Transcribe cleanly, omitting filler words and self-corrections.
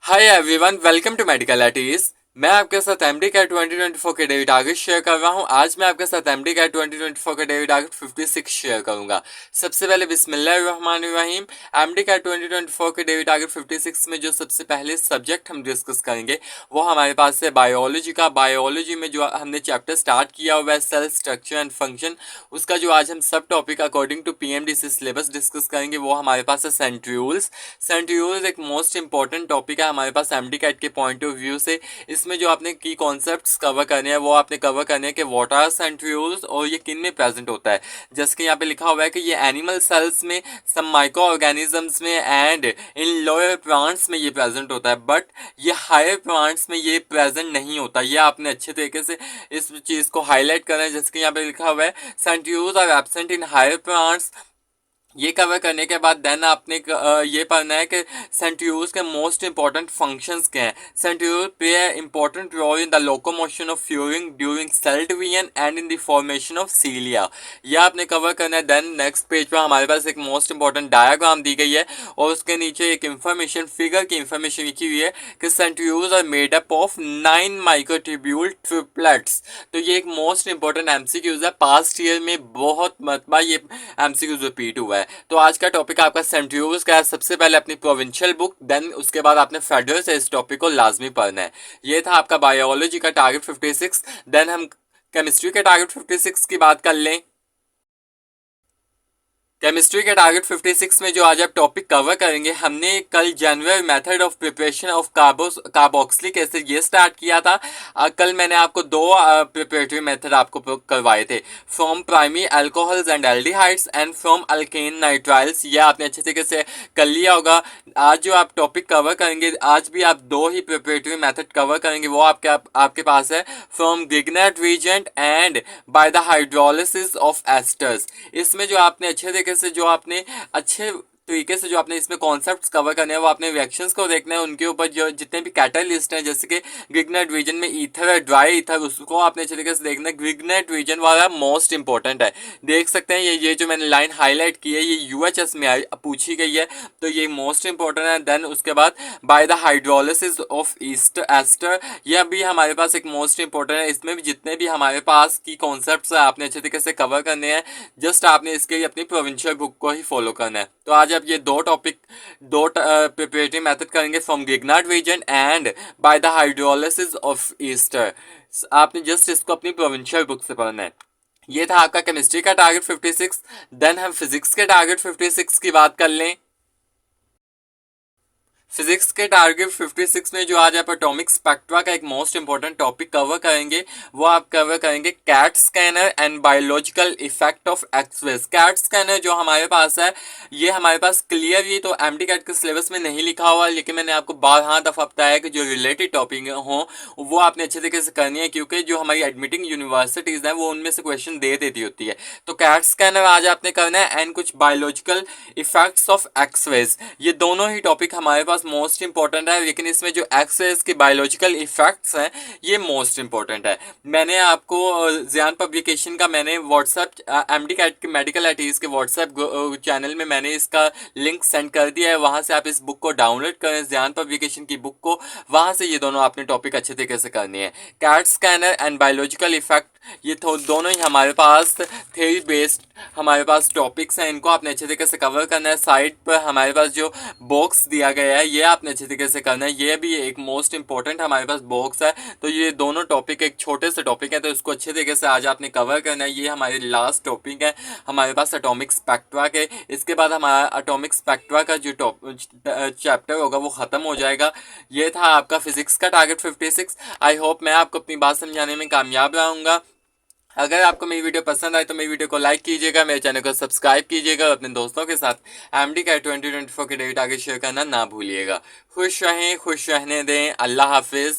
Hi everyone, welcome to medical eighties. मैं आपके साथ एमडी कैट 2024 के डेली टारगेट शेयर कर रहा हूं। आज मैं आपके साथ एमडी कैट 2024 के डेली टारगेट 56 शेयर करूंगा। सबसे पहले बिस्मिल्लाहिर्रहमानिर्रहीम। एमडी कैट 2024 के डेली टारगेट 56 में जो सबसे पहले सब्जेक्ट हम डिस्कस करेंगे वो हमारे पास है बायोलॉजी का। बायोलॉजी में जो हमने चैप्टर स्टार्ट किया हुआ है सेल स्ट्रक्चर एंड फंक्शन, उसका जो आज हम सब topic according to PMDC syllabus discuss करेंगे वो हमारे पास है सेंट्रियोल्स। सेंट्रियोल्स एक मोस्ट इंपॉर्टेंट टॉपिक है हमारे पास एमडी कैट के पॉइंट ऑफ व्यू से। इसमें जो आपने की कॉन्सेप्ट्स कवर करने हैं वो आपने कवर करने हैं कि व्हाट आर सेंट्रियोल्स और ये किन में प्रेजेंट होता है। जैसे कि यहाँ पे लिखा हुआ है कि ये एनिमल सेल्स में, सम माइक्रो ऑर्गेनिजम्स में एंड इन लोअर प्लांट्स में ये प्रेजेंट होता है, बट ये हायर प्लांट्स में ये प्रेजेंट नहीं होता। ये आपने अच्छे तरीके से इस चीज को हाईलाइट करना है। जैसे कि यहाँ पे लिखा हुआ है centrioles are absent in higher plants. ये कवर करने के बाद देन आपने ये पढ़ना है कि सेंट्रियोल्स के मोस्ट इंपॉर्टेंट फंक्शंस क्या हैं। Centriole play a important role in the locomotion of फ्यूरिंग during cell division and in the formation of cilia. ये आपने कवर करना है। देन नेक्स्ट पेज पर हमारे पास एक मोस्ट इंपॉर्टेंट डायग्राम दी गई है और उसके नीचे एक इंफॉर्मेशन फिगर की इंफॉर्मेशन लिखी हुई है कि centrioles are made up of 9 microtubule triplets. तो ये एक मोस्ट इंपॉर्टेंट एमसीक्यूज है, पास्ट ईयर में बहुत मरतबा ये एमसीक्यूज रिपीट हुआ है। तो आज का टॉपिक आपका सेंट्रियोल्स का है। सबसे पहले अपनी प्रोविंशियल बुक, देन उसके बाद आपने फेडरल से इस टॉपिक को लाजमी पढ़ना है। ये था आपका बायोलॉजी का टारगेट 56। देन हम केमिस्ट्री के टारगेट 56 की बात कर लें। केमिस्ट्री के टारगेट 56 में जो आज आप टॉपिक कवर करेंगे, हमने कल general method of preparation of carboxylic acid ये स्टार्ट किया था। कल मैंने आपको दो प्रिपरेटरी मेथड आपको करवाए थे, from primary alcohols and aldehydes and from alkane nitriles. ये आपने अच्छे तरीके से कर लिया होगा। आज जो आप टॉपिक कवर करेंगे, आज भी आप दो ही प्रिपरेटरी मेथड कवर करेंगे। वो आपके पास है from Grignard reagent and by the hydrolysis of esters. इसमें जो आपने अच्छे तरीके से जो आपने अच्छे तरीके से जो आपने इसमें कॉन्सेप्ट्स कवर करने हैं वो आपने रिएक्शंस को देखना है। उनके ऊपर जो जितने भी कैटालिस्ट हैं, जैसे कि ग्रिग्नेट रीजन में ईथर है, ड्राई ईथर, उसको आपने अच्छे तरीके से देखना है। ग्रिग्नेट रीजन वाला मोस्ट इंपॉर्टेंट है। देख सकते हैं ये जो मैंने लाइन हाईलाइट की है ये यूएचएस में पूछी गई है, तो ये मोस्ट इंपॉर्टेंट है। देन उसके बाद by the hydrolysis of ester, यह भी हमारे पास एक मोस्ट इंपॉर्टेंट है। इसमें भी जितने भी हमारे पास की कॉन्सेप्ट्स है आपने अच्छे तरीके से कवर करने हैं। जस्ट आपने इसके लिए अपनी प्रोविंशियल बुक को ही फॉलो करना है। तो आज आप ये दो टॉपिक, दो प्रिपरेटरी मेथड करेंगे, from Grignard reagent and by the hydrolysis of ester. आपने जस्ट इसको अपनी प्रोविंशियल बुक से पढ़ना है। ये था आपका केमिस्ट्री का टारगेट 56। देन हम फिजिक्स के टारगेट 56 की बात कर लें। फिजिक्स के टारगेट 56 में जो आज आप एटॉमिक स्पेक्ट्रा का एक मोस्ट इंपॉर्टेंट टॉपिक कवर करेंगे, वो आप कवर करेंगे CAT scanner and biological effect of X-rays. CAT scanner जो हमारे पास है, ये हमारे पास क्लियरली तो एमडी कैट के सिलेबस में नहीं लिखा हुआ, लेकिन मैंने आपको 12 दफा बताया कि जो रिलेटेड टॉपिक हो वो आपने अच्छे तरीके से करनी है, क्योंकि जो हमारी एडमिटिंग यूनिवर्सिटीज हैं वो उनमें से क्वेश्चन दे देती होती है। तो कैट स्कैनर आज आपने करना है एंड कुछ बायोलॉजिकल इफेक्ट्स ऑफ एक्सरेज। ये दोनों ही टॉपिक हमारे पास मोस्ट इंपॉर्टेंट है, लेकिन इसमें जो एक्सरेज के बायोलॉजिकल इफेक्ट्स हैं ये मोस्ट इंपॉर्टेंट है। मैंने आपको ज़ियान पब्लिकेशन का मैंने व्हाट्सएप एमडी कैट के मेडिकल एटीज के व्हाट्सएप चैनल में मैंने इसका लिंक सेंड कर दिया है। वहां से आप इस बुक को डाउनलोड करें, ज़ियान पब्लिकेशन की बुक को, वहां से ये दोनों आपने टॉपिक अच्छे तरीके से करनी है। CAT scanner and biological effect ये दोनों ही हमारे पास थ्योरी बेस्ड हमारे पास टॉपिक्स हैं, इनको आपने अच्छे तरीके से कवर करना है। साइड पर हमारे पास जो बॉक्स दिया गया है ये आपने अच्छे तरीके से करना है। ये भी एक मोस्ट इंपॉर्टेंट हमारे पास बॉक्स है। तो ये दोनों टॉपिक एक छोटे से टॉपिक है, तो इसको अच्छे तरीके से आज आपने कवर करना है। ये हमारे लास्ट टॉपिक है हमारे पास एटॉमिक स्पेक्ट्रा के। इसके बाद हमारा एटॉमिक स्पेक्ट्रा का जो चैप्टर होगा वो ख़त्म हो जाएगा। ये था आपका फिजिक्स का टारगेट 56। आई होप मैं आपको अपनी बात समझाने में कामयाब रहूँगा। अगर आपको मेरी वीडियो पसंद आए तो मेरी वीडियो को लाइक कीजिएगा, मेरे चैनल को सब्सक्राइब कीजिएगा और अपने दोस्तों के साथ एमडी कैट 2024 के डेट आगे शेयर करना ना भूलिएगा। खुश रहें, खुश रहने दें। अल्लाह हाफिज़।